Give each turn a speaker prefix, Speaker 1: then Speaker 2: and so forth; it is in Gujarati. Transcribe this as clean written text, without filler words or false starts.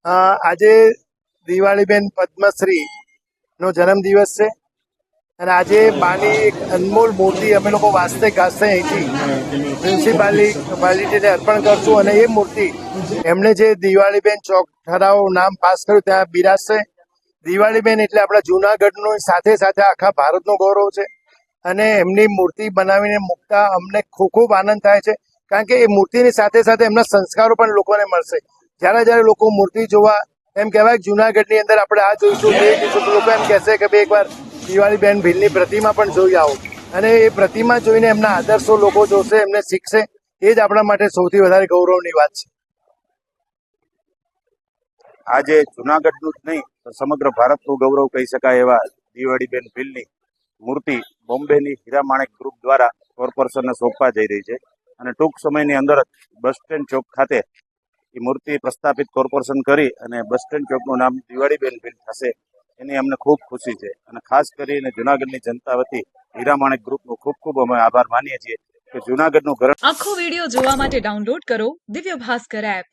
Speaker 1: આજે દિવાળીબેન પદ્મશ્રી નો જન્મદિવસ છે અને આજે બાની એક અનમોલ મૂર્તિ અમે લોકો વાસ્તે ગાસ્તે અહીંથી મ્યુનિસિપાલિટીને અર્પણ કરશું અને એ મૂર્તિ એમણે જે દિવાળીબેન ચોક ઠરાવ નામ પાસ કર્યું ત્યાં બિરાજશે. દિવાળીબેન એટલે આપણા જુનાગઢનું સાથે સાથે આખા ભારતનું ગૌરવ છે અને એમની મૂર્તિ બનાવીને મૂકતા અમને ખૂબ આનંદ થાય છે, કારણ કે એ મૂર્તિની સાથે સાથે એમના સંસ્કારો પણ લોકોને મળશે. જ્યારે લોકો મૂર્તિ જોવા એમ કહેવાય જુનાગઢની અંદર આપણે આ જોઈશું તે જોઈશું તો લોકો એમ કહેશે કે ભાઈ એકવાર દિવાળીબેન ભીલની પ્રતિમા પણ જોઈ આવો અને એ પ્રતિમા જોઈને એમના આદર્શો લોકો જોશે, એમને શીખશે. એ જ આપણા માટે સૌથી વધારે ગૌરવની વાત છે.
Speaker 2: આજે જુનાગઢનું જ નહીં તો સમગ્ર ભારતનું ગૌરવ કહી શકાય એવા દિવાળીબેન ભીલની મૂર્તિ બોમ્બેની હીરામાણેક ગ્રુપ દ્વારા કોર્પોરેશનને સોંપવા જઈ રહી છે અને ટૂંક સમયની અંદર જ બસ સ્ટેન્ડ ચોક ખાતે એ મૂર્તિ પ્રસ્થાપિત કોર્પોરેશન કરી અને બસ સ્ટેન્ડ ચોકનું નામ દિવાળીબેન ભીલ થશે એની અમને ખૂબ ખુશી છે અને ખાસ કરીને જુનાગઢની જનતા વતી હીરામાણેક ગ્રુપનો ખૂબ અમે આભાર માનીએ છીએ કે જુનાગઢનું
Speaker 3: આખો વિડીયો જોવા માટે ડાઉનલોડ કરો દિવ્ય ભાસ્કર એપ.